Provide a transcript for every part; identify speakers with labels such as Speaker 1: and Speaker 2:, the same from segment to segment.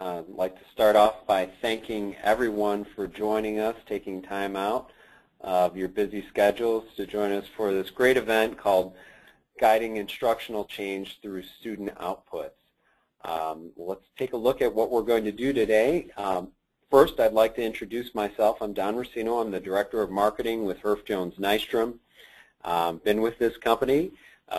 Speaker 1: I'd like to start off by thanking everyone for joining us, taking time out of your busy schedules to join us for this great event called Guiding Instructional Change Through Student Outputs. Let's take a look at what we're going to do today. First, I'd like to introduce myself. I'm Don Racino. I'm the Director of Marketing with Herff Jones Nystrom. Been with this company,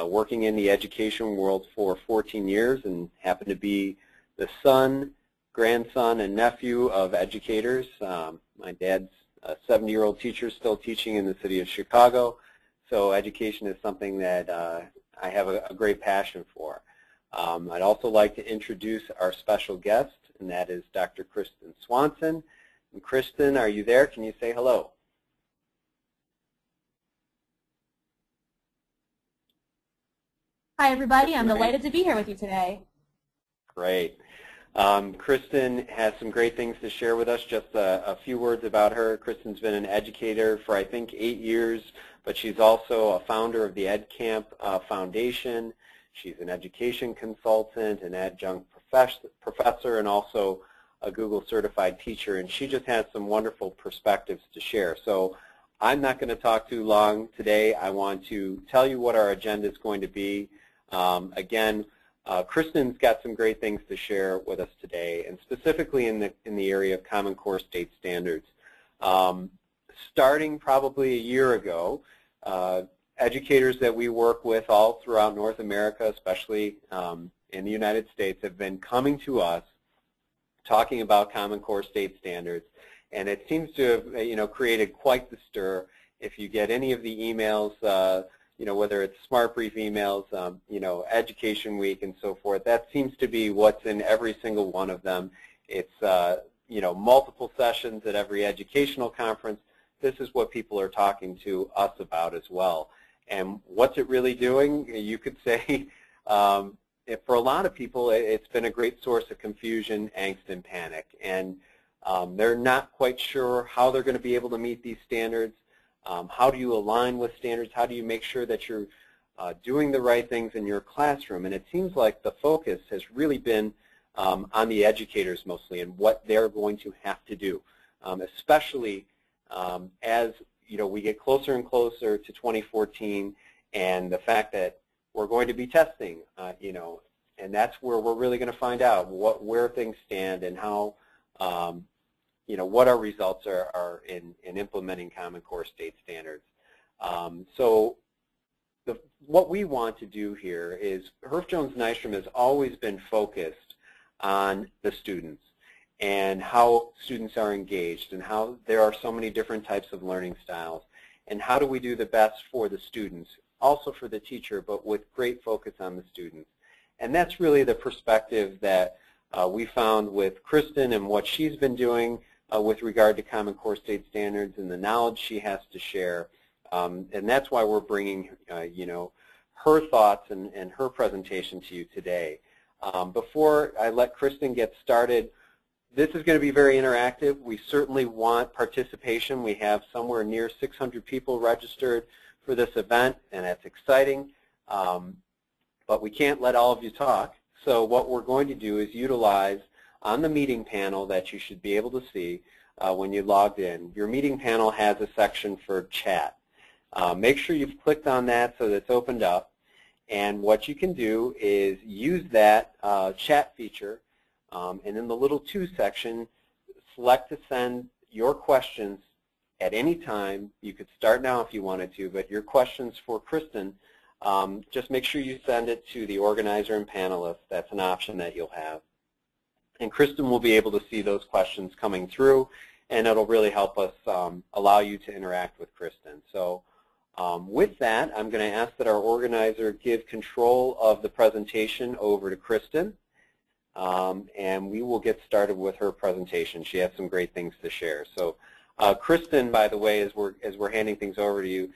Speaker 1: working in the education world for 14 years and happen to be the son, grandson, and nephew of educators. My dad's a 70-year-old teacher still teaching in the city of Chicago, so education is something that I have a great passion for. I'd also like to introduce our special guest, and that is Dr. Kirsten Swanson. And Kirsten, are you there? Can you say hello?
Speaker 2: Hi, everybody. I'm delighted to be here with you today.
Speaker 1: Great. Kirsten has some great things to share with us. Just a few words about her. Kirsten's been an educator for, I think, 8 years, but she's also a founder of the EdCamp Foundation. She's an education consultant, an adjunct professor, and also a Google certified teacher, and she just has some wonderful perspectives to share. So I'm not going to talk too long today. I want to tell you what our agenda is going to be. Again, Kirsten's got some great things to share with us today, and specifically in the area of Common Core state standards. Starting probably a year ago, educators that we work with all throughout North America, especially in the United States, have been coming to us talking about Common Core state standards, and it seems to have created quite the stir. If you get any of the emails, whether it's Smart Brief emails, Education Week and so forth, that seems to be what's in every single one of them. It's, multiple sessions at every educational conference. This is what people are talking to us about as well. And what's it really doing? You could say, for a lot of people, it's been a great source of confusion, angst, and panic. And they're not quite sure how they're going to be able to meet these standards. How do you align with standards? How do you make sure that you're doing the right things in your classroom? And it seems like the focus has really been on the educators mostly and what they're going to have to do, especially as we get closer and closer to 2014 and the fact that we're going to be testing, and that's where we're really going to find out where things stand and how what our results are in implementing Common Core state standards. So what we want to do here is Herff Jones Nystrom has always been focused on the students and how students are engaged and how there are so many different types of learning styles and how do we do the best for the students, also for the teacher, but with great focus on the students. And that's really the perspective that we found with Kirsten and what she's been doing with regard to Common Core state standards and the knowledge she has to share. And that's why we're bringing, her thoughts and her presentation to you today. Before I let Kirsten get started, this is going to be very interactive. We certainly want participation. We have somewhere near 600 people registered for this event, and that's exciting. But we can't let all of you talk. So what we're going to do is utilize on the meeting panel that you should be able to see when you logged in. Your meeting panel has a section for chat. Make sure you've clicked on that so that it's opened up. And what you can do is use that chat feature, and in the little to section, select to send your questions at any time. You could start now if you wanted to, but your questions for Kirsten, just make sure you send it to the organizer and panelists. That's an option that you'll have. And Kirsten will be able to see those questions coming through, and it'll really help us allow you to interact with Kirsten. So with that, I'm going to ask that our organizer give control of the presentation over to Kirsten, and we will get started with her presentation. She has some great things to share. So Kirsten, by the way, as we're handing things over to you,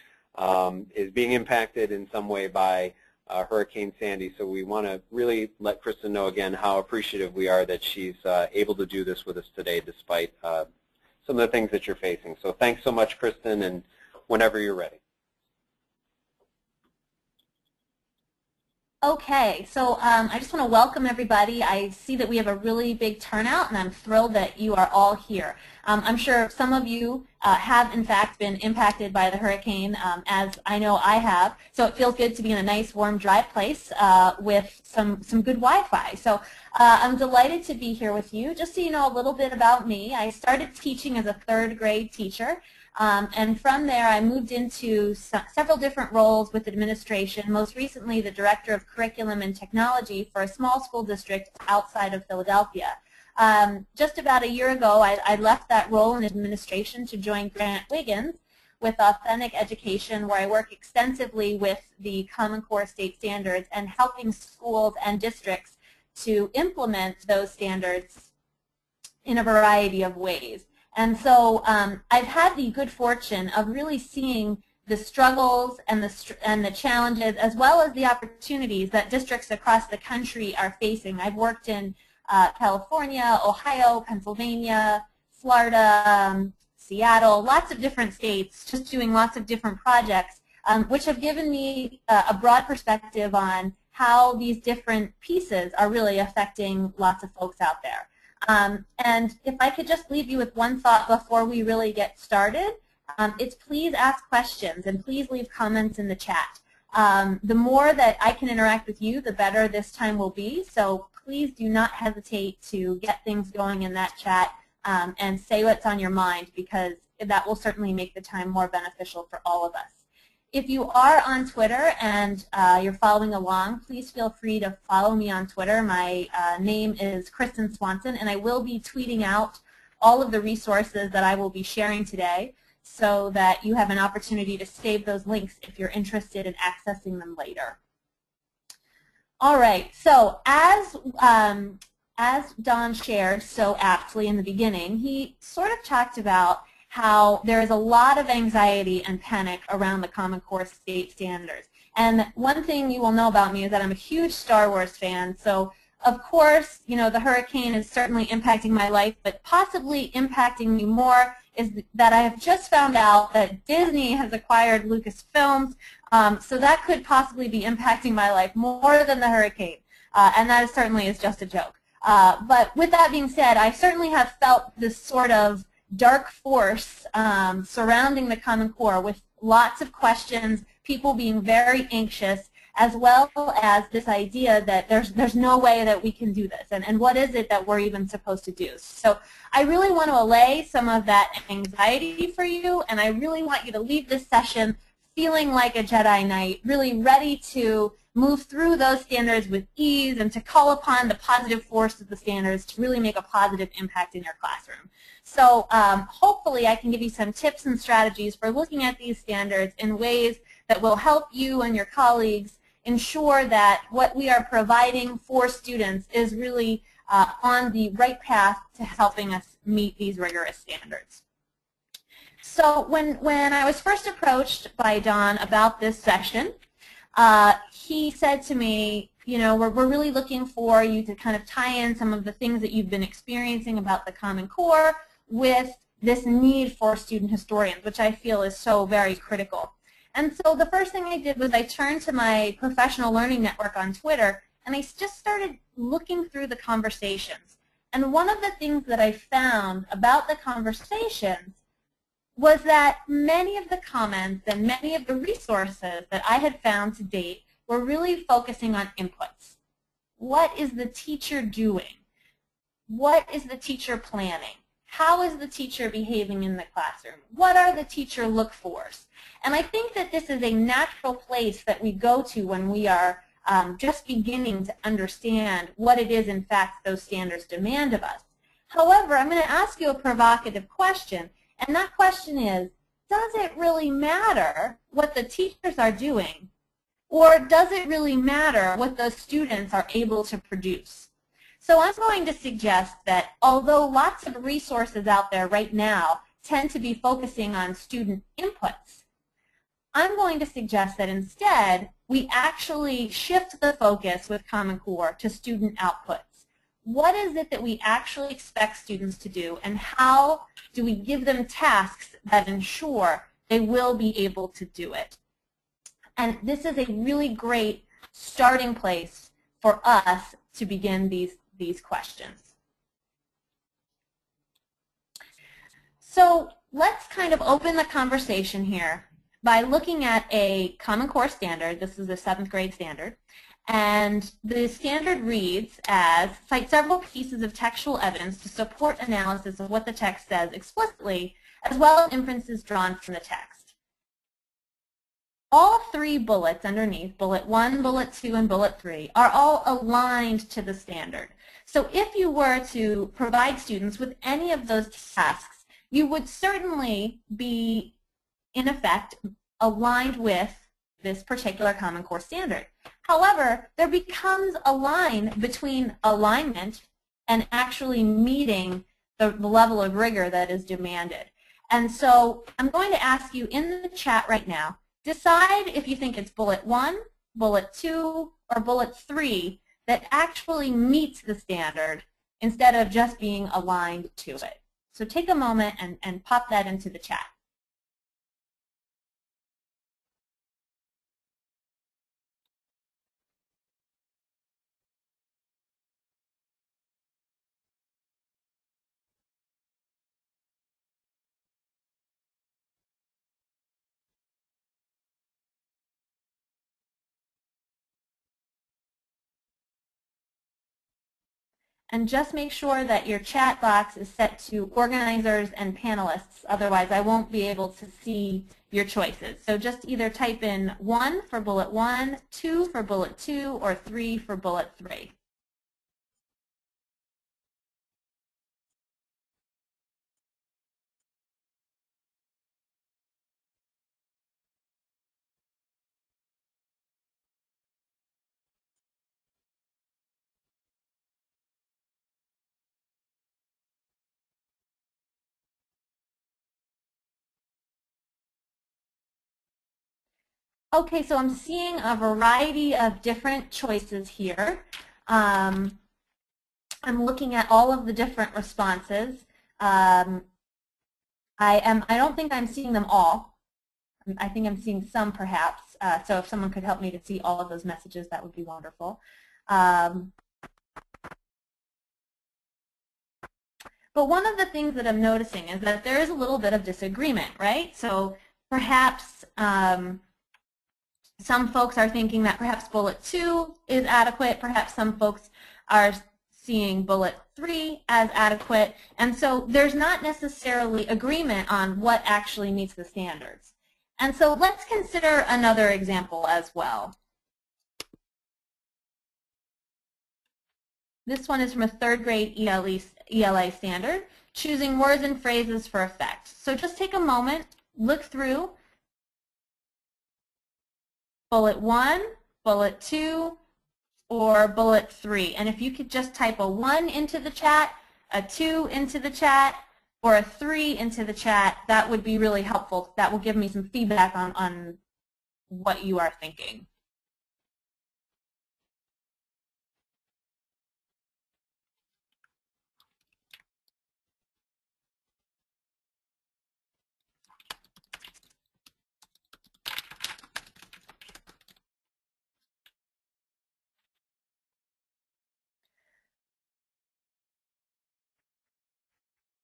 Speaker 1: is being impacted in some way by Hurricane Sandy, so we want to really let Kirsten know again how appreciative we are that she's able to do this with us today despite some of the things that you're facing. So thanks so much, Kirsten, and whenever you're ready.
Speaker 2: Okay, so I just want to welcome everybody. I see that we have a really big turnout, and I'm thrilled that you are all here. I'm sure some of you have, in fact, been impacted by the hurricane, as I know I have. So it feels good to be in a nice, warm, dry place with some good Wi-Fi. So I'm delighted to be here with you. Just so you know a little bit about me, I started teaching as a third grade teacher. And from there, I moved into several different roles with administration, most recently the Director of Curriculum and Technology for a small school district outside of Philadelphia. Just about a year ago, I left that role in administration to join Grant Wiggins with Authentic Education, where I work extensively with the Common Core state standards and helping schools and districts to implement those standards in a variety of ways. And so I've had the good fortune of really seeing the struggles and the challenges, as well as the opportunities that districts across the country are facing. I've worked in California, Ohio, Pennsylvania, Florida, Seattle, lots of different states, just doing lots of different projects, which have given me a broad perspective on how these different pieces are really affecting lots of folks out there. And if I could just leave you with one thought before we really get started, it's please ask questions and please leave comments in the chat. The more that I can interact with you, the better this time will be. So please do not hesitate to get things going in that chat and say what's on your mind, because that will certainly make the time more beneficial for all of us. If you are on Twitter and you're following along, please feel free to follow me on Twitter. My name is Kirsten Swanson, and I will be tweeting out all of the resources that I will be sharing today so that you have an opportunity to save those links if you're interested in accessing them later. All right, so as Don shared so aptly in the beginning, he sort of talked about how there is a lot of anxiety and panic around the Common Core state standards. And one thing you will know about me is that I'm a huge Star Wars fan. So of course, you know, the hurricane is certainly impacting my life, but possibly impacting me more is that I have just found out that Disney has acquired Lucasfilms. So that could possibly be impacting my life more than the hurricane. And that certainly is just a joke. But with that being said, I certainly have felt this sort of dark force surrounding the Common Core, with lots of questions, people being very anxious, as well as this idea that there's no way that we can do this, and what is it that we're even supposed to do. So I really want to allay some of that anxiety for you, and I really want you to leave this session feeling like a Jedi Knight, really ready to move through those standards with ease and to call upon the positive force of the standards to really make a positive impact in your classroom. So hopefully I can give you some tips and strategies for looking at these standards in ways that will help you and your colleagues ensure that what we are providing for students is really on the right path to helping us meet these rigorous standards. So when I was first approached by Don about this session, he said to me, you know, we're really looking for you to kind of tie in some of the things that you've been experiencing about the Common Core with this need for student historians, which I feel is so very critical. And so the first thing I did was I turned to my professional learning network on Twitter, and I just started looking through the conversations. And one of the things that I found about the conversations was that many of the comments and many of the resources that I had found to date were really focusing on inputs. What is the teacher doing? What is the teacher planning? How is the teacher behaving in the classroom? What are the teacher look-fors? And I think that this is a natural place that we go to when we are just beginning to understand what it is, in fact, those standards demand of us. However, I'm going to ask you a provocative question, and that question is, does it really matter what the teachers are doing, or does it really matter what the students are able to produce? So I'm going to suggest that although lots of resources out there right now tend to be focusing on student inputs, I'm going to suggest that instead we actually shift the focus with Common Core to student outputs. What is it that we actually expect students to do, and how do we give them tasks that ensure they will be able to do it? And this is a really great starting place for us to begin these questions. So let's kind of open the conversation here by looking at a Common Core standard. This is a 7th grade standard. And the standard reads as, cite several pieces of textual evidence to support analysis of what the text says explicitly, as well as inferences drawn from the text. All 3 bullets underneath, bullet 1, bullet 2, and bullet 3, are all aligned to the standard. So if you were to provide students with any of those tasks, you would certainly be, in effect, aligned with this particular Common Core standard. However, there becomes a line between alignment and actually meeting the level of rigor that is demanded. And so I'm going to ask you in the chat right now, decide if you think it's bullet 1, bullet 2, or bullet 3 that actually meets the standard instead of just being aligned to it. So take a moment and pop that into the chat. And just make sure that your chat box is set to organizers and panelists. Otherwise, I won't be able to see your choices. So just either type in 1 for bullet 1, 2 for bullet 2, or 3 for bullet 3. Okay, so I'm seeing a variety of different choices here. I'm looking at all of the different responses. I don't think I'm seeing them all. I think I'm seeing some perhaps. So if someone could help me to see all of those messages, that would be wonderful. But one of the things that I'm noticing is that there is a little bit of disagreement, right? So perhaps some folks are thinking that perhaps bullet 2 is adequate. Perhaps some folks are seeing bullet 3 as adequate. And so there's not necessarily agreement on what actually meets the standards. And so let's consider another example as well. This one is from a 3rd grade ELA standard, choosing words and phrases for effect. So just take a moment, look through bullet 1, bullet 2, or bullet 3. And if you could just type a 1 into the chat, a 2 into the chat, or a 3 into the chat, that would be really helpful. That will give me some feedback on what you are thinking.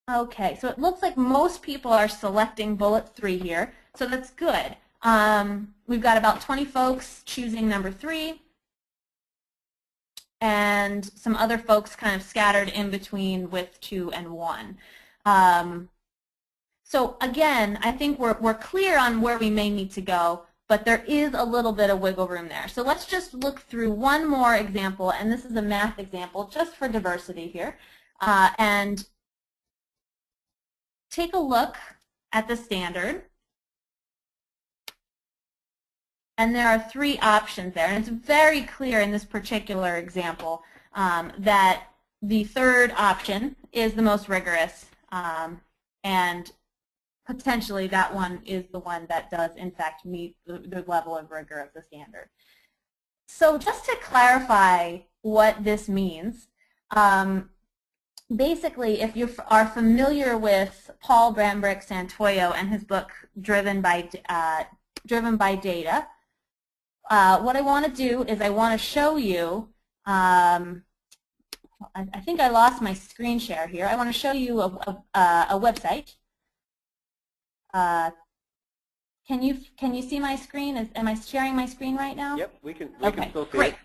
Speaker 2: Okay, so it looks like most people are selecting bullet 3 here, so that's good. We've got about 20 folks choosing number 3, and some other folks kind of scattered in between with 2 and 1. So again, I think we're clear on where we may need to go, but there is a little bit of wiggle room there. So let's just look through one more example, and this is a math example just for diversity here. And take a look at the standard. And there are 3 options there. And it's very clear in this particular example that the 3rd option is the most rigorous. And potentially that one is the one that does, in fact, meet the level of rigor of the standard. So just to clarify what this means, basically, if you are familiar with Paul Brambrick-Santoyo and his book Driven by Data, what I want to do is I want to show you, I think I lost my screen share here. I want to show you a website. Can you see my screen? Am I sharing my screen right now?
Speaker 1: Yep, we can still see
Speaker 2: great.
Speaker 1: it.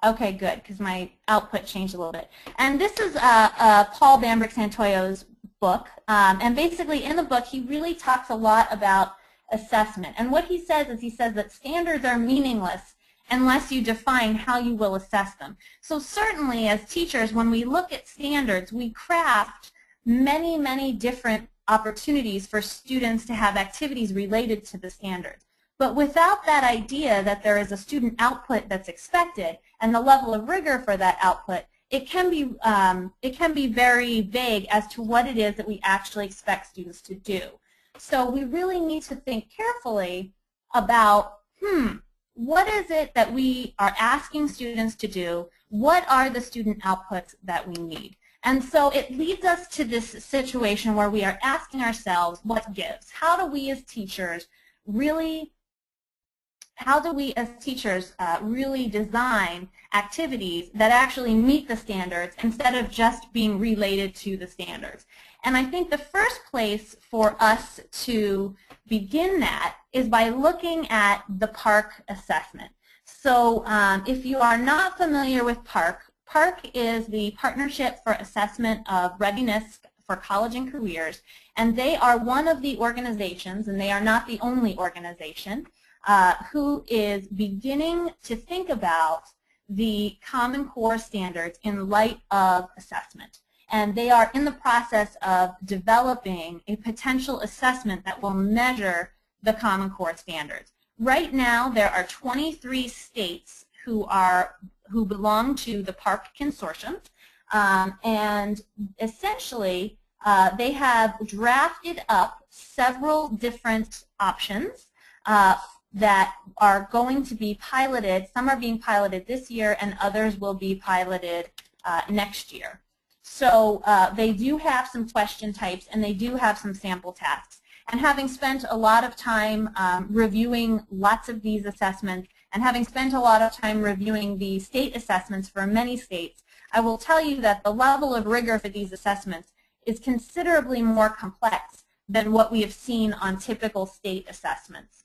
Speaker 2: Okay, good, because my output changed a little bit. And this is Paul Bambrick-Santoyo's book. And basically in the book, he really talks a lot about assessment. And what he says is he says that standards are meaningless unless you define how you will assess them. So certainly as teachers, when we look at standards, we craft many, many different opportunities for students to have activities related to the standards. But without that idea that there is a student output that's expected and the level of rigor for that output, it can be very vague as to what it is that we actually expect students to do. So we really need to think carefully about, what is it that we are asking students to do? What are the student outputs that we need? And so it leads us to this situation where we are asking ourselves, what gives? How do we as teachers really design activities that actually meet the standards instead of just being related to the standards? And I think the first place for us to begin that is by looking at the PARCC assessment. So if you are not familiar with PARCC, PARCC is the Partnership for Assessment of Readiness for College and Careers, and they are one of the organizations, and they are not the only organization, who is beginning to think about the Common Core standards in light of assessment. And they are in the process of developing a potential assessment that will measure the Common Core standards. Right now, there are 23 states who belong to the PARCC consortium, and essentially they have drafted up several different options that are going to be piloted. Some are being piloted this year, and others will be piloted next year. So they do have some question types, and they do have some sample tasks. And having spent a lot of time reviewing lots of these assessments, and having spent a lot of time reviewing the state assessments for many states, I will tell you that the level of rigor for these assessments is considerably more complex than what we have seen on typical state assessments.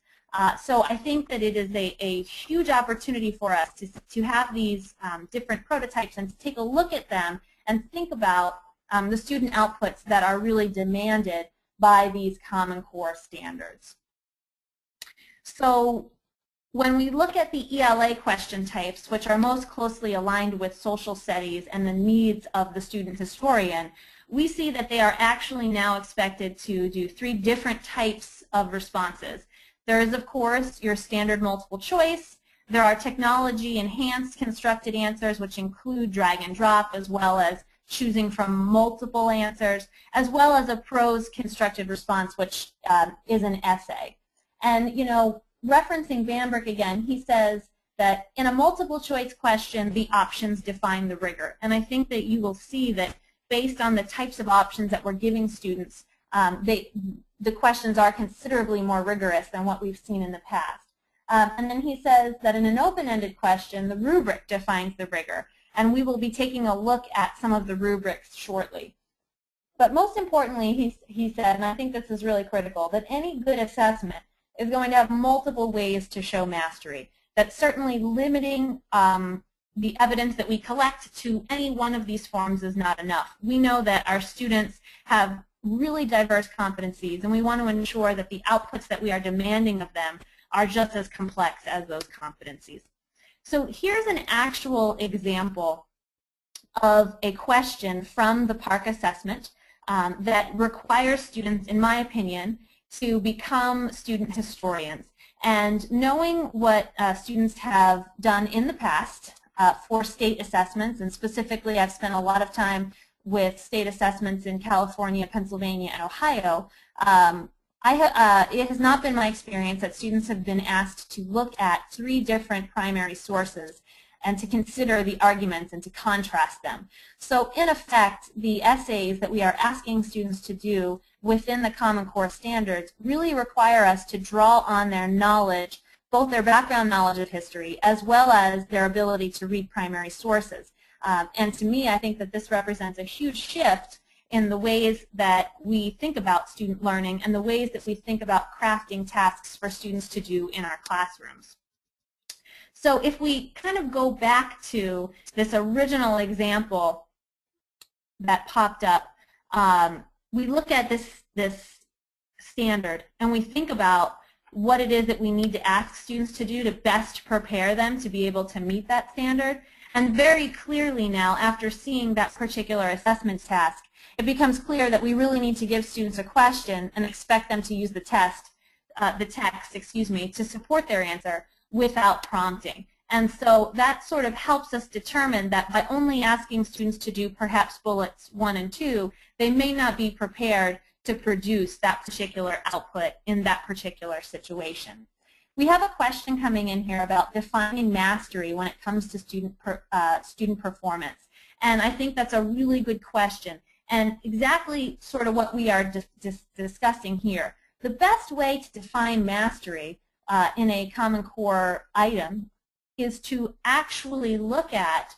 Speaker 2: So I think that it is a huge opportunity for us to have these different prototypes and to take a look at them and think about the student outputs that are really demanded by these Common Core standards. So when we look at the ELA question types, which are most closely aligned with social studies and the needs of the student historian, we see that they are actually now expected to do 3 different types of responses. There is, of course, your standard multiple choice. There are technology-enhanced constructed answers, which include drag and drop, as well as choosing from multiple answers, as well as a prose constructed response, which is an essay. And, you know, referencing Bambrick again, he says that in a multiple choice question, the options define the rigor. And I think that you will see that based on the types of options that we're giving students, the questions are considerably more rigorous than what we've seen in the past. And then he says that in an open-ended question, the rubric defines the rigor. And we will be taking a look at some of the rubrics shortly. But most importantly, he said, and I think this is really critical, that any good assessment is going to have multiple ways to show mastery. That certainly limiting the evidence that we collect to any one of these forms is not enough. We know that our students have really diverse competencies, and we want to ensure that the outputs that we are demanding of them are just as complex as those competencies. So here's an actual example of a question from the PARCC assessment that requires students, in my opinion, to become student historians. And knowing what students have done in the past for state assessments, and specifically I've spent a lot of time with state assessments in California, Pennsylvania, and Ohio, it has not been my experience that students have been asked to look at 3 different primary sources and to consider the arguments and to contrast them. So in effect, the essays that we are asking students to do within the Common Core standards really require us to draw on their knowledge both their background knowledge of history as well as their ability to read primary sources. And to me, I think that this represents a huge shift in the ways that we think about student learning and the ways that we think about crafting tasks for students to do in our classrooms. So if we kind of go back to this original example that popped up, we look at this standard and we think about what it is that we need to ask students to do to best prepare them to be able to meet that standard. And very clearly now, after seeing that particular assessment task, it becomes clear that we really need to give students a question and expect them to use the text, to support their answer without prompting. And so that sort of helps us determine that by only asking students to do perhaps bullets 1 and 2, they may not be prepared to produce that particular output in that particular situation. We have a question coming in here about defining mastery when it comes to student performance. And I think that's a really good question and exactly sort of what we are discussing here. The best way to define mastery in a Common Core item is to actually look at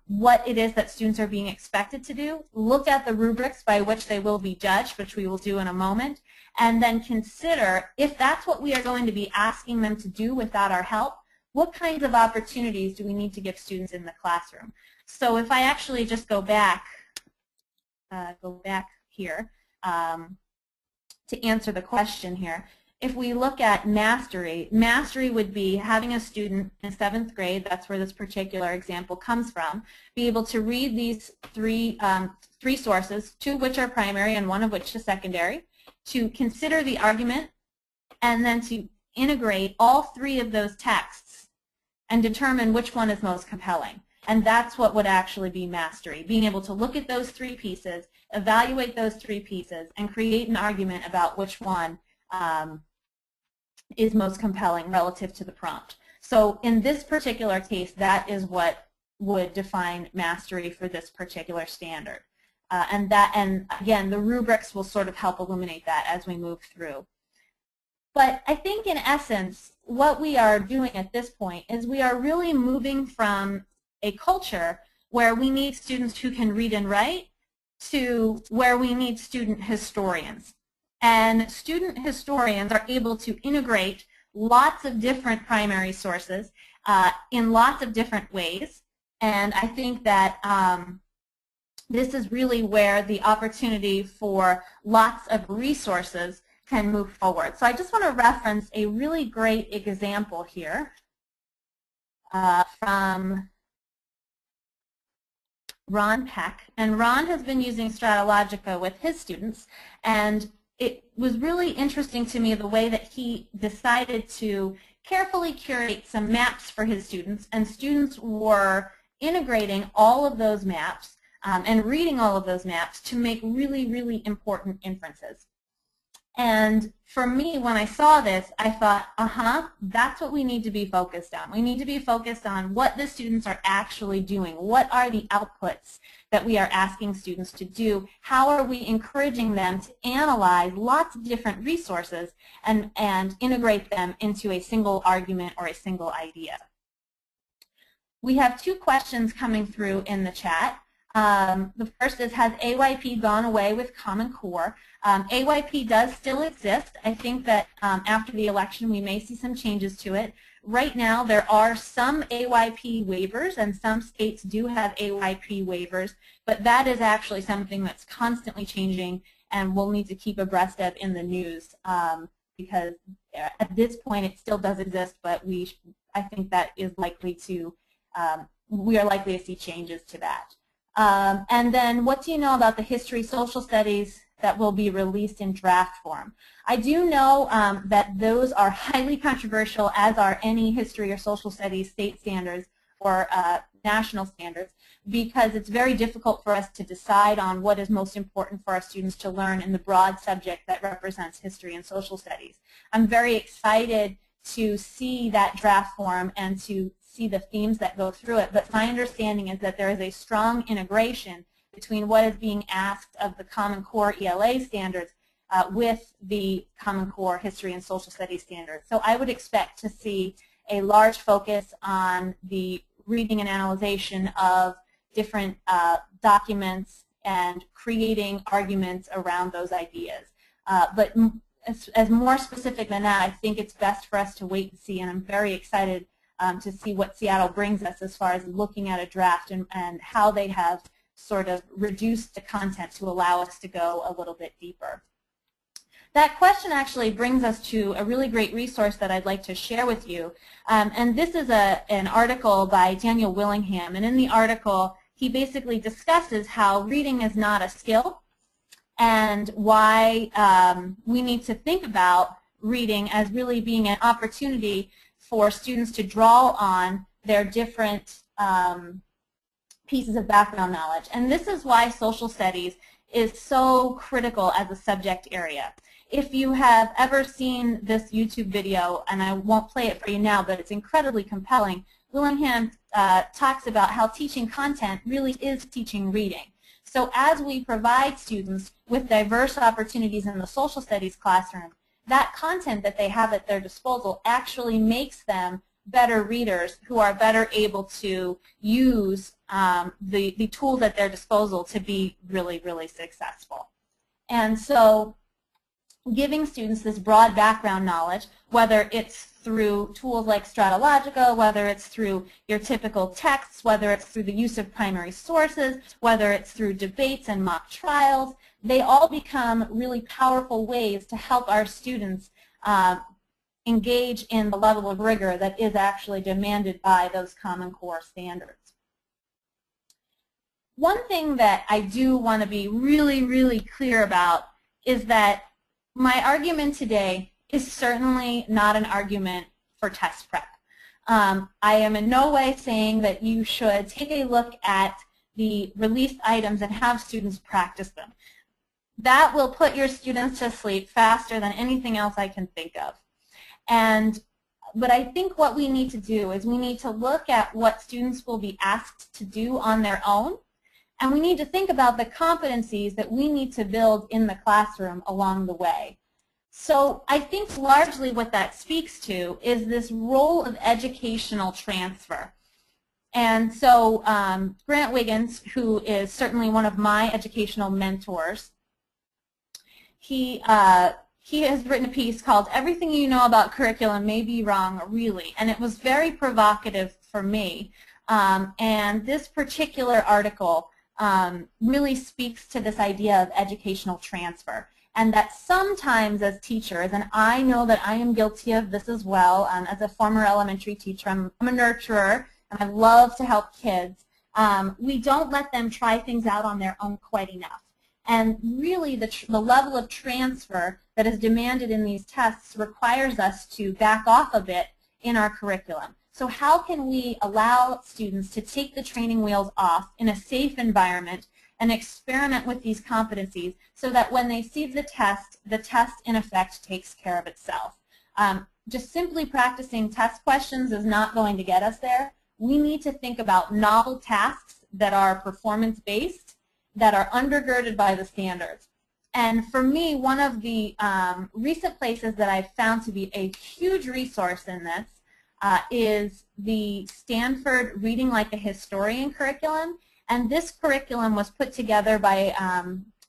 Speaker 2: what it is that students are being expected to do, look at the rubrics by which they will be judged, which we will do in a moment, and then consider if that's what we are going to be asking them to do without our help, what kinds of opportunities do we need to give students in the classroom. So if I actually just go back here to answer the question here, if we look at mastery, mastery would be having a student in 7th grade, that's where this particular example comes from, be able to read these three sources, 2 of which are primary and 1 of which is secondary, to consider the argument, and then to integrate all 3 of those texts and determine which one is most compelling. And that's what would actually be mastery, being able to look at those 3 pieces, evaluate those 3 pieces, and create an argument about which one is most compelling relative to the prompt. So in this particular case, that is what would define mastery for this particular standard. And again, the rubrics will sort of help illuminate that as we move through. But I think in essence, what we are doing at this point is we are really moving from a culture where we need students who can read and write to where we need student historians. And student historians are able to integrate lots of different primary sources in lots of different ways. And I think that this is really where the opportunity for lots of resources can move forward. So I just want to reference a really great example here from Ron Peck. And Ron has been using Stratologica with his students, and it was really interesting to me the way that he decided to carefully curate some maps for his students, and students were integrating all of those maps and reading all of those maps to make really, really important inferences. And for me, when I saw this, I thought, that's what we need to be focused on. We need to be focused on what the students are actually doing. What are the outputs that we are asking students to do? How are we encouraging them to analyze lots of different resources and integrate them into a single argument or a single idea? We have 2 questions coming through in the chat. The first is, has AYP gone away with Common Core? AYP does still exist. I think that after the election we may see some changes to it. Right now there are some AYP waivers, and some states do have AYP waivers, but that is actually something that's constantly changing and we'll need to keep abreast of in the news because at this point it still does exist, but I think that is likely to, we are likely to see changes to that. And then, what do you know about the history, social studies that will be released in draft form? I do know that those are highly controversial, as are any history or social studies state standards or national standards, because it's very difficult for us to decide on what is most important for our students to learn in the broad subject that represents history and social studies. I'm very excited to see that draft form and to see the themes that go through it, but my understanding is that there is a strong integration between what is being asked of the Common Core ELA standards with the Common Core History and Social Studies standards. So I would expect to see a large focus on the reading and analyzation of different documents and creating arguments around those ideas. But as more specific than that, I think it's best for us to wait and see, and I'm very excited to see what Seattle brings us as far as looking at a draft and how they have sort of reduced the content to allow us to go a little bit deeper. That question actually brings us to a really great resource that I'd like to share with you. And this is an article by Daniel Willingham. And in the article, he basically discusses how reading is not a skill and why we need to think about reading as really being an opportunity for students to draw on their different pieces of background knowledge. And this is why social studies is so critical as a subject area. If you have ever seen this YouTube video, and I won't play it for you now, but it's incredibly compelling, Willingham talks about how teaching content really is teaching reading. So as we provide students with diverse opportunities in the social studies classroom, that content that they have at their disposal actually makes them better readers who are better able to use the tools at their disposal to be really, really successful. And so giving students this broad background knowledge, whether it's through tools like Stratologica, whether it's through your typical texts, whether it's through the use of primary sources, whether it's through debates and mock trials, they all become really powerful ways to help our students engage in the level of rigor that is actually demanded by those Common Core standards. One thing that I do want to be really, really clear about is that my argument today is certainly not an argument for test prep. I am in no way saying that you should take a look at the released items and have students practice them. That will put your students to sleep faster than anything else I can think of. But I think what we need to do is we need to look at what students will be asked to do on their own, and we need to think about the competencies that we need to build in the classroom along the way. So I think largely what that speaks to is this role of educational transfer. And so Grant Wiggins, who is certainly one of my educational mentors, he has written a piece called "Everything You Know About Curriculum May Be Wrong, Really," and it was very provocative for me. And this particular article really speaks to this idea of educational transfer. And that sometimes as teachers, and I know that I am guilty of this as well, as a former elementary teacher, I'm a nurturer, and I love to help kids, we don't let them try things out on their own quite enough. And really the level of transfer that is demanded in these tests requires us to back off a bit in our curriculum. So how can we allow students to take the training wheels off in a safe environment and experiment with these competencies so that when they see the test in effect takes care of itself. Just simply practicing test questions is not going to get us there. We need to think about novel tasks that are performance-based, that are undergirded by the standards. And for me, one of the recent places that I've found to be a huge resource in this is the Stanford Reading Like a Historian curriculum. And this curriculum was put together by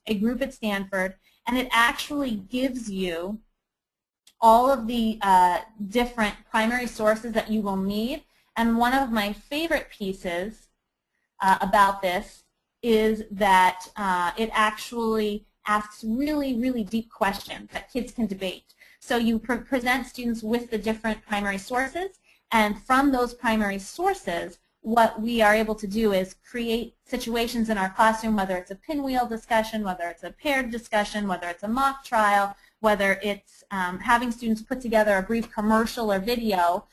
Speaker 2: a group at Stanford, and it actually gives you all of the different primary sources that you will need. And one of my favorite pieces about this is that it actually asks really, really deep questions that kids can debate. So you present students with the different primary sources, and from those primary sources, what we are able to do is create situations in our classroom, whether it's a pinwheel discussion, whether it's a paired discussion, whether it's a mock trial, whether it's having students put together a brief commercial or video.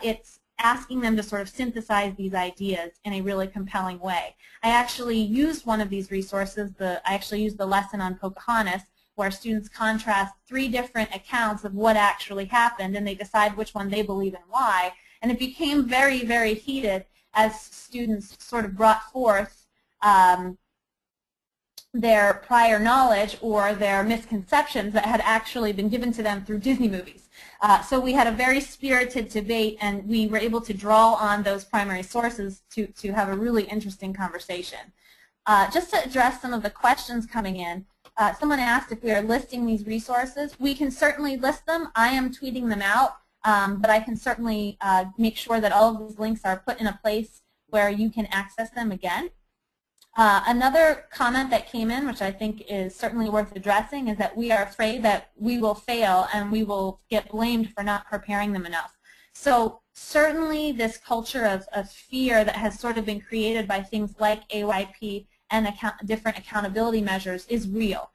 Speaker 2: It's asking them to sort of synthesize these ideas in a really compelling way. I actually used one of these resources. I actually used the lesson on Pocahontas, where students contrast 3 different accounts of what actually happened, and they decide which one they believe and why. And it became very, very heated as students sort of brought forth their prior knowledge or their misconceptions that had actually been given to them through Disney movies. So we had a very spirited debate, and we were able to draw on those primary sources to have a really interesting conversation. Just to address some of the questions coming in, someone asked if we are listing these resources. We can certainly list them. I am tweeting them out, but I can certainly make sure that all of these links are put in a place where you can access them again. Another comment that came in, which I think is certainly worth addressing, is that we are afraid that we will fail and we will get blamed for not preparing them enough. So certainly this culture of fear that has sort of been created by things like AYP and different accountability measures is real.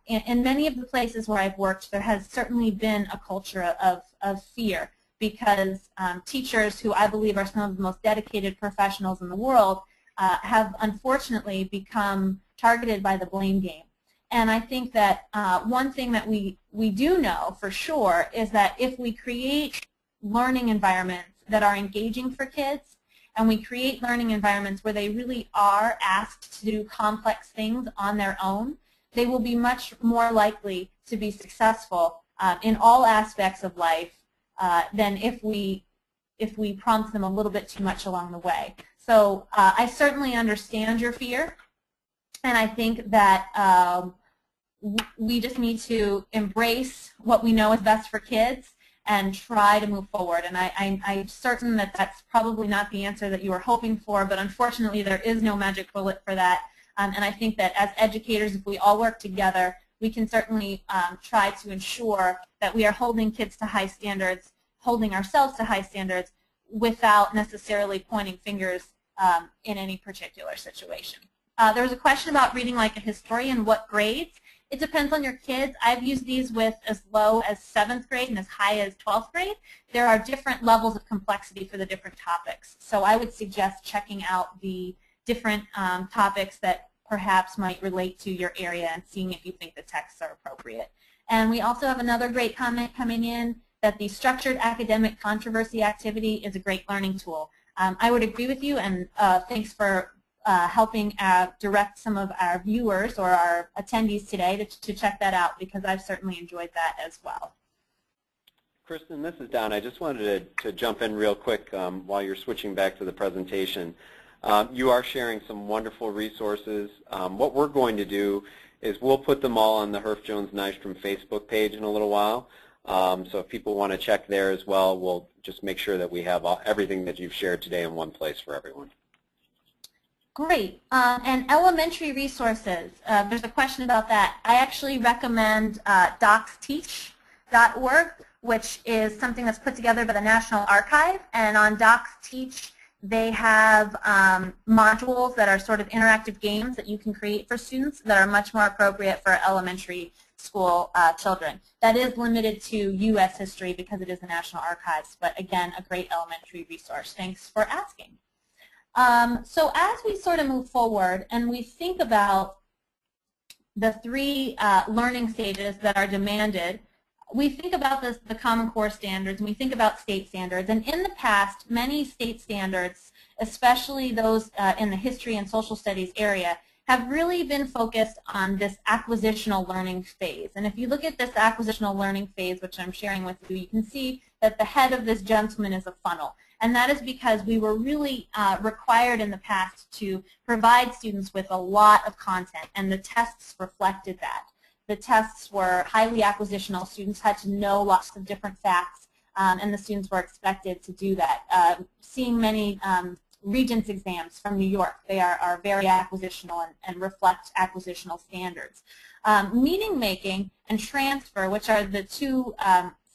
Speaker 2: In many of the places where I've worked, there has certainly been a culture of fear because teachers, who I believe are some of the most dedicated professionals in the world, have unfortunately become targeted by the blame game. And I think that one thing that we do know for sure is that if we create learning environments that are engaging for kids, and we create learning environments where they really are asked to do complex things on their own, they will be much more likely to be successful in all aspects of life than if we prompt them a little bit too much along the way. So I certainly understand your fear, and I think that we just need to embrace what we know is best for kids and try to move forward. And I'm certain that that's probably not the answer that you were hoping for, but unfortunately there is no magic bullet for that. And I think that as educators, if we all work together, we can certainly try to ensure that we are holding kids to high standards, holding ourselves to high standards, without necessarily pointing fingers in any particular situation. There was a question about reading like a historian, what grades? It depends on your kids. I've used these with as low as 7th grade and as high as 12th grade. There are different levels of complexity for the different topics. So I would suggest checking out the different topics that perhaps might relate to your area and seeing if you think the texts are appropriate. And we also have another great comment coming in that the structured academic controversy activity is a great learning tool. I would agree with you, and thanks for helping direct some of our viewers or our attendees today to check that out, because I've certainly enjoyed that as well.
Speaker 1: Kirsten, this is Don. I just wanted to jump in real quick while you're switching back to the presentation. You are sharing some wonderful resources. What we're going to do is we'll put them all on the Herff Jones Nystrom Facebook page in a little while. So if people want to check there as well, we'll just make sure that we have everything that you've shared today in one place for everyone.
Speaker 2: Great. And elementary resources, there's a question about that. I actually recommend docsteach.org, which is something that's put together by the National Archive. And on DocsTeach, they have modules that are sort of interactive games that you can create for students that are much more appropriate for elementary school children. That is limited to U.S. history because it is the National Archives, but again, a great elementary resource. Thanks for asking. So as we sort of move forward and we think about the three learning stages that are demanded, we think about the Common Core standards and we think about state standards. And in the past, many state standards, especially those in the history and social studies area, have really been focused on this acquisitional learning phase. And if you look at this acquisitional learning phase, which I'm sharing with you, you can see that the head of this gentleman is a funnel. And that is because we were really required in the past to provide students with a lot of content, and the tests reflected that. The tests were highly acquisitional. Students had to know lots of different facts, and the students were expected to do that. Seeing many Regents exams from New York, they are very acquisitional and reflect acquisitional standards. Meaning making and transfer, which are the two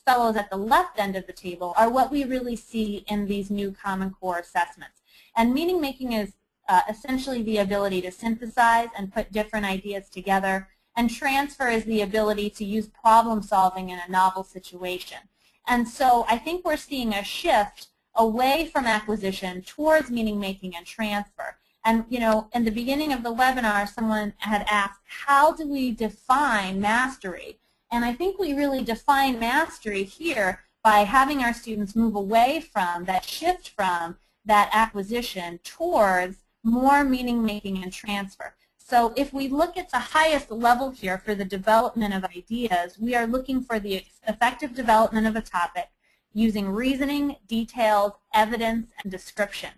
Speaker 2: fellows at the left end of the table, are what we really see in these new Common Core assessments. And meaning making is essentially the ability to synthesize and put different ideas together, and transfer is the ability to use problem solving in a novel situation. And so I think we're seeing a shift away from acquisition towards meaning making and transfer. And you know, in the beginning of the webinar, someone had asked, how do we define mastery? And I think we really define mastery here by having our students move away from that, shift from that acquisition towards more meaning making and transfer. So if we look at the highest level here for the development of ideas, we are looking for the effective development of a topic using reasoning, details, evidence, and description.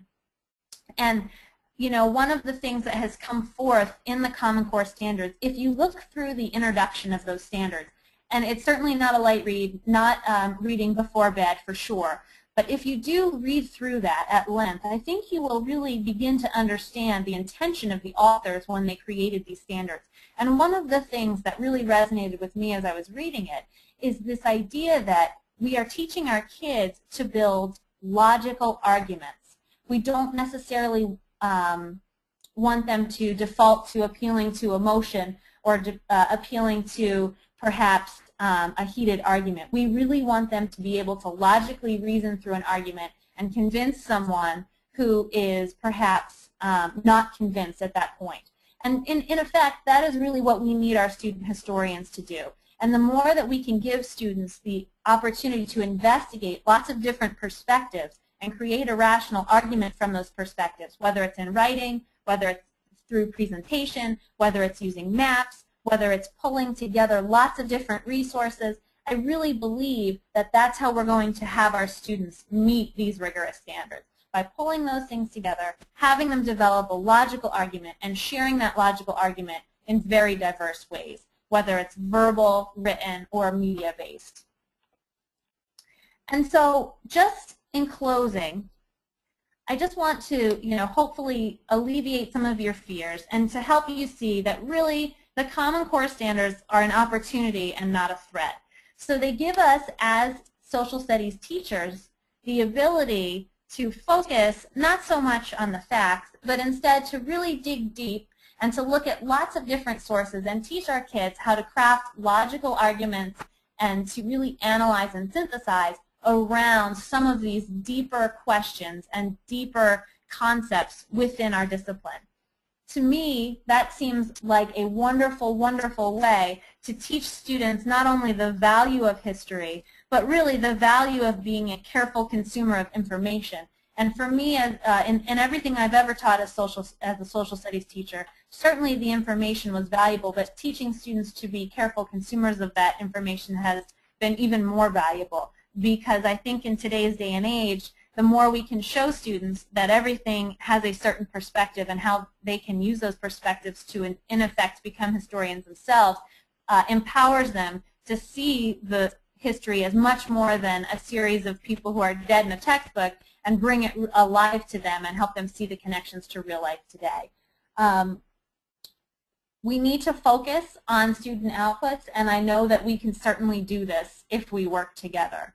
Speaker 2: And you know, one of the things that has come forth in the Common Core standards, if you look through the introduction of those standards, and it's certainly not a light read, not reading before bed for sure, but if you do read through that at length, I think you will really begin to understand the intention of the authors when they created these standards. And one of the things that really resonated with me as I was reading it is this idea that we are teaching our kids to build logical arguments. We don't necessarily want them to default to appealing to emotion or appealing to perhaps a heated argument. We really want them to be able to logically reason through an argument and convince someone who is perhaps not convinced at that point. And in effect, that is really what we need our student historians to do. And the more that we can give students the opportunity to investigate lots of different perspectives and create a rational argument from those perspectives, whether it's in writing, whether it's through presentation, whether it's using maps, whether it's pulling together lots of different resources, I really believe that that's how we're going to have our students meet these rigorous standards. By pulling those things together, having them develop a logical argument, and sharing that logical argument in very diverse ways, whether it's verbal, written, or media-based. And so just in closing, I just want to, hopefully alleviate some of your fears and to help you see that really the Common Core standards are an opportunity and not a threat. So they give us, as social studies teachers, the ability to focus not so much on the facts, but instead to really dig deep and to look at lots of different sources and teach our kids how to craft logical arguments and to really analyze and synthesize around some of these deeper questions and deeper concepts within our discipline. To me, that seems like a wonderful, wonderful way to teach students not only the value of history, but really the value of being a careful consumer of information. And for me, in everything I've ever taught as a social studies teacher, certainly the information was valuable, but teaching students to be careful consumers of that information has been even more valuable. Because I think in today's day and age, the more we can show students that everything has a certain perspective and how they can use those perspectives to, in effect, become historians themselves, empowers them to see the history as much more than a series of people who are dead in a textbook and bring it alive to them and help them see the connections to real life today. We need to focus on student outputs, and I know that we can certainly do this if we work together.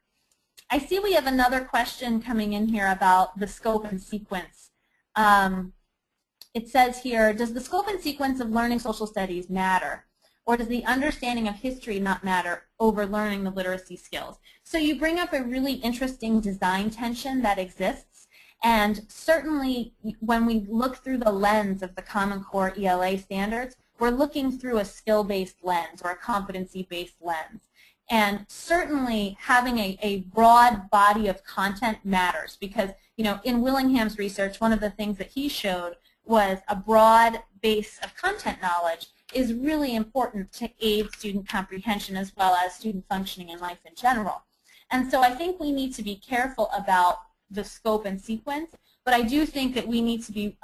Speaker 2: I see we have another question coming in here about the scope and sequence. It says here, does the scope and sequence of learning social studies matter? Or does the understanding of history not matter over learning the literacy skills? So you bring up a really interesting design tension that exists. And certainly when we look through the lens of the Common Core ELA standards, we're looking through a skill-based lens or a competency-based lens. And certainly having a broad body of content matters because, in Willingham's research, one of the things that he showed was a broad base of content knowledge is really important to aid student comprehension as well as student functioning in life in general. And so I think we need to be careful about the scope and sequence, but I do think that we need to be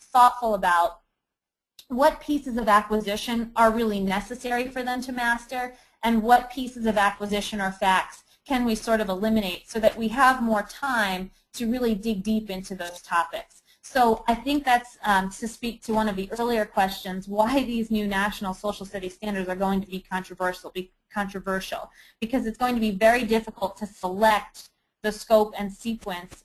Speaker 2: thoughtful about what pieces of acquisition are really necessary for them to master and what pieces of acquisition or facts can we sort of eliminate so that we have more time to really dig deep into those topics. So I think that's to speak to one of the earlier questions, why these new national social studies standards are going to be controversial, because it's going to be very difficult to select the scope and sequence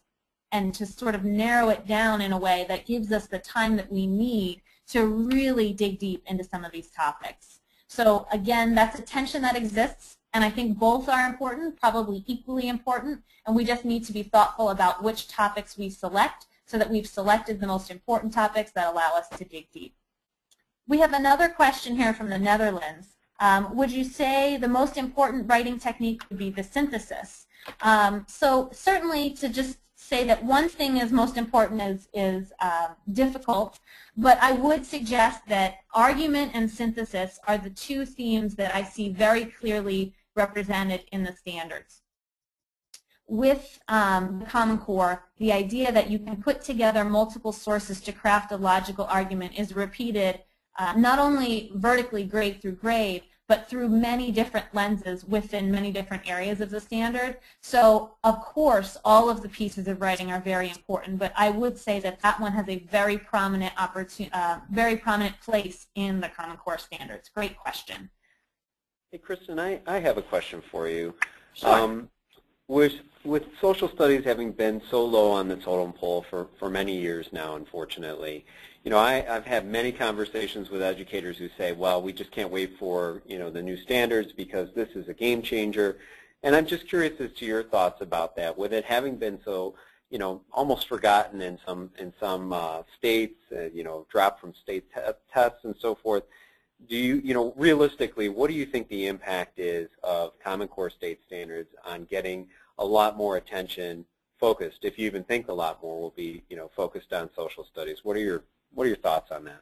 Speaker 2: and to sort of narrow it down in a way that gives us the time that we need to really dig deep into some of these topics. So again, that's a tension that exists, and I think both are important, probably equally important, and we just need to be thoughtful about which topics we select so that we've selected the most important topics that allow us to dig deep. We have another question here from the Netherlands. Would you say the most important writing technique would be the synthesis? So certainly to just say that one thing is most important is difficult, but I would suggest that argument and synthesis are the two themes that I see very clearly represented in the standards. With the Common Core, the idea that you can put together multiple sources to craft a logical argument is repeated not only vertically grade through grade, but through many different lenses within many different areas of the standard. So, of course, all of the pieces of writing are very important, but I would say that that one has a very prominent place in the Common Core standards. Great question.
Speaker 1: Hey, Kristen, I have a question for you.
Speaker 2: Sure.
Speaker 1: With social studies having been so low on the totem pole for many years now, unfortunately, you know, I've had many conversations with educators who say, well, we just can't wait for, you know, the new standards because this is a game changer. And I'm just curious as to your thoughts about that. With it having been so, you know, almost forgotten in some states, you know, dropped from state tests and so forth, do you know, realistically, what do you think the impact is of Common Core state standards on getting a lot more attention focused, if you even think a lot more will be, you know, focused on social studies? What are your thoughts on that?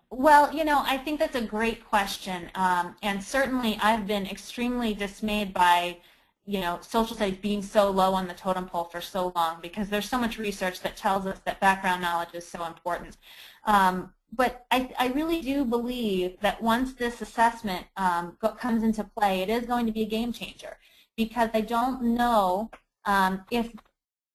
Speaker 2: Well, you know, I think that's a great question, and certainly I've been extremely dismayed by, you know, social studies being so low on the totem pole for so long, because there's so much research that tells us that background knowledge is so important. But I really do believe that once this assessment comes into play, it is going to be a game changer, because I don't know if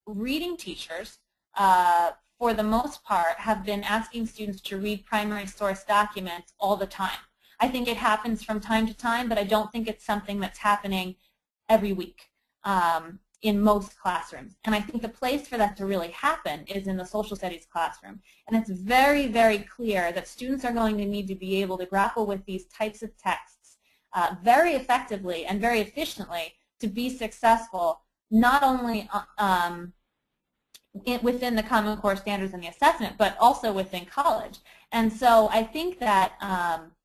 Speaker 2: reading teachers, for the most part, have been asking students to read primary source documents all the time. I think it happens from time to time, but I don't think it's something that's happening every week in most classrooms. And I think the place for that to really happen is in the social studies classroom. And it's very, very clear that students are going to need to be able to grapple with these types of texts very effectively and very efficiently to be successful, not only within the Common Core standards and the assessment, but also within college. And so I think that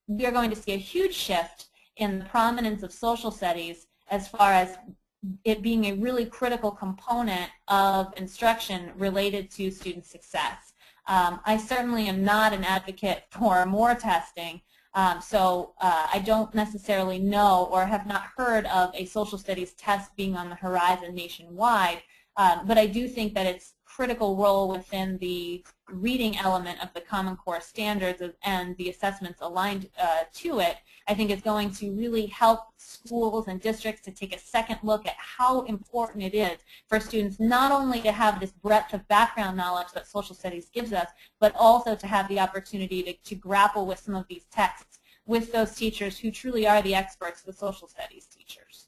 Speaker 2: we are going to see a huge shift in the prominence of social studies as far as it being a really critical component of instruction related to student success. I certainly am not an advocate for more testing, so I don't necessarily know or have not heard of a social studies test being on the horizon nationwide, but I do think that its critical role within the reading element of the Common Core standards and the assessments aligned to it, I think is going to really help schools and districts to take a second look at how important it is for students not only to have this breadth of background knowledge that social studies gives us, but also to have the opportunity to grapple with some of these texts with those teachers who truly are the experts, the social studies teachers.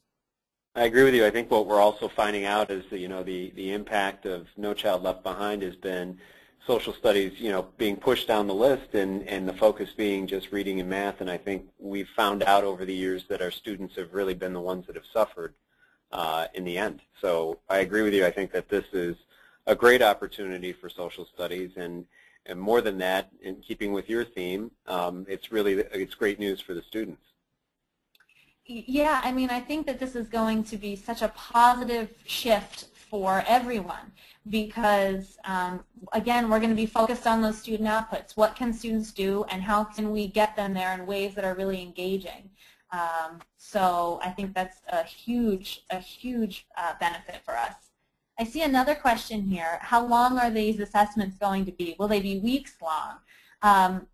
Speaker 1: I agree with you. I think what we're also finding out is that, you know, the impact of No Child Left Behind has been social studies, you know, being pushed down the list and the focus being just reading and math. And I think we've found out over the years that our students have really been the ones that have suffered in the end. So I agree with you. I think that this is a great opportunity for social studies, and more than that, in keeping with your theme, it's great news for the students.
Speaker 2: Yeah, I mean, I think that this is going to be such a positive shift for everyone because, again, we're going to be focused on those student outputs. What can students do and how can we get them there in ways that are really engaging? So I think that's a huge benefit for us. I see another question here. How long are these assessments going to be? Will they be weeks long?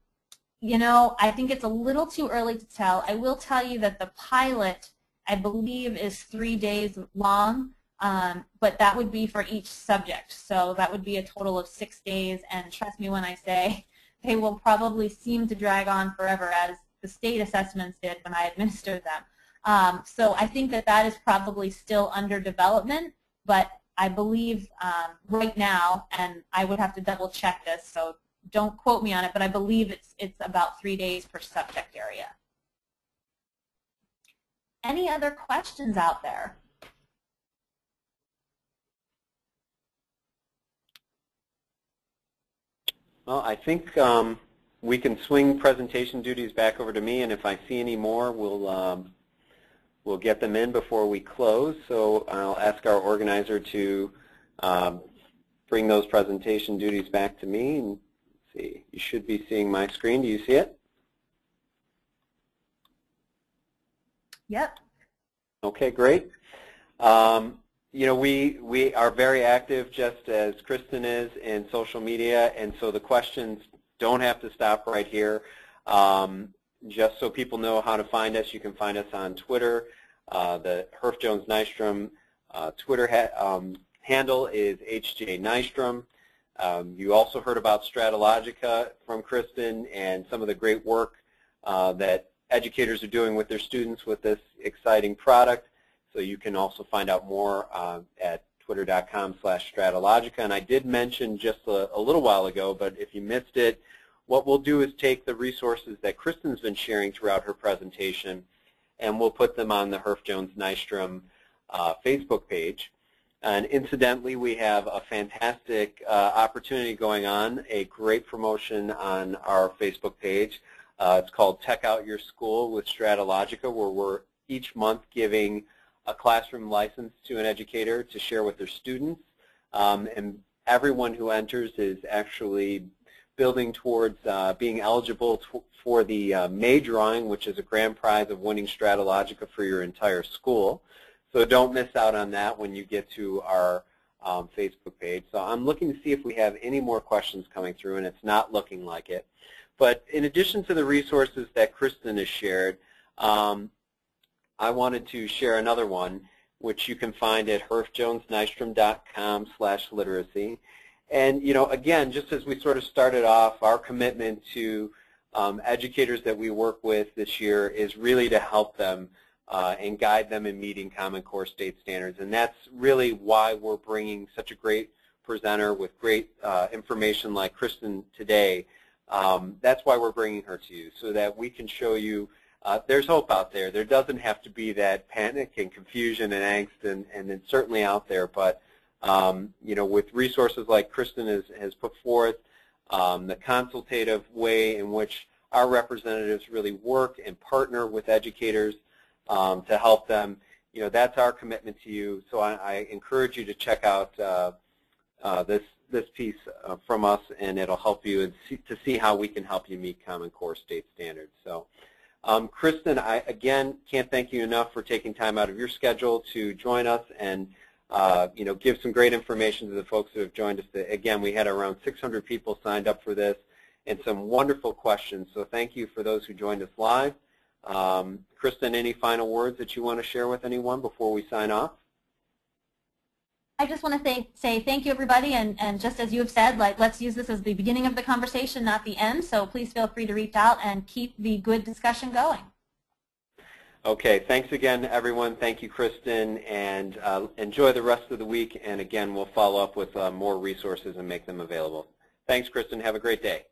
Speaker 2: You know, I think it's a little too early to tell. I will tell you that the pilot, I believe, is 3 days long, but that would be for each subject. So that would be a total of 6 days, and trust me when I say they will probably seem to drag on forever, as the state assessments did when I administered them. So I think that that is probably still under development, but I believe right now, and I would have to double check this, so don't quote me on it, but I believe it's about 3 days per subject area. Any other questions out there?
Speaker 1: Well, I think we can swing presentation duties back over to me, and if I see any more, we'll get them in before we close. So I'll ask our organizer to bring those presentation duties back to me. And let's see, you should be seeing my screen. Do you see it?
Speaker 2: Yep.
Speaker 1: Okay, great. You know, we are very active, just as Kristen is, in social media, and so the questions don't have to stop right here. Just so people know how to find us, you can find us on Twitter. The Herff Jones Nystrom Twitter handle is HJ Nystrom. You also heard about Stratologica from Kristen and some of the great work that educators are doing with their students with this exciting product. So you can also find out more at twitter.com/Stratologica. And I did mention just a little while ago, but if you missed it, what we'll do is take the resources that Kristen's been sharing throughout her presentation, and we'll put them on the Herff Jones Nystrom Facebook page. And incidentally, we have a fantastic opportunity going on, a great promotion on our Facebook page. It's called Tech Out Your School with Stratologica, where we're each month giving a classroom license to an educator to share with their students. And everyone who enters is actually building towards being eligible for the May drawing, which is a grand prize of winning Stratologica for your entire school. So don't miss out on that when you get to our Facebook page. So I'm looking to see if we have any more questions coming through, and it's not looking like it. But in addition to the resources that Kristen has shared, I wanted to share another one, which you can find at herffjonesnystrom.com/literacy. And, you know, again, just as we sort of started off, our commitment to educators that we work with this year is really to help them and guide them in meeting Common Core state standards. And that's really why we're bringing such a great presenter with great information like Kristen today. That's why we're bringing her to you, so that we can show you there's hope out there. There doesn't have to be that panic and confusion and angst, and it's certainly out there. But you know, with resources like Kristen has put forth, the consultative way in which our representatives really work and partner with educators to help them, you know, that's our commitment to you. So I encourage you to check out this piece from us, and it'll help you to see how we can help you meet Common Core state standards. So, Kristen, I again can't thank you enough for taking time out of your schedule to join us and you know, give some great information to the folks who have joined us. Again, we had around 600 people signed up for this, and some wonderful questions. So thank you for those who joined us live. Kristen, any final words that you want to share with anyone before we sign off?
Speaker 2: I just want to say thank you, everybody, and just as you have said, like, let's use this as the beginning of the conversation, not the end. So please feel free to reach out and keep the good discussion going.
Speaker 1: Okay, thanks again, everyone. Thank you, Kristen, and enjoy the rest of the week. And again, we'll follow up with more resources and make them available. Thanks, Kristen. Have a great day.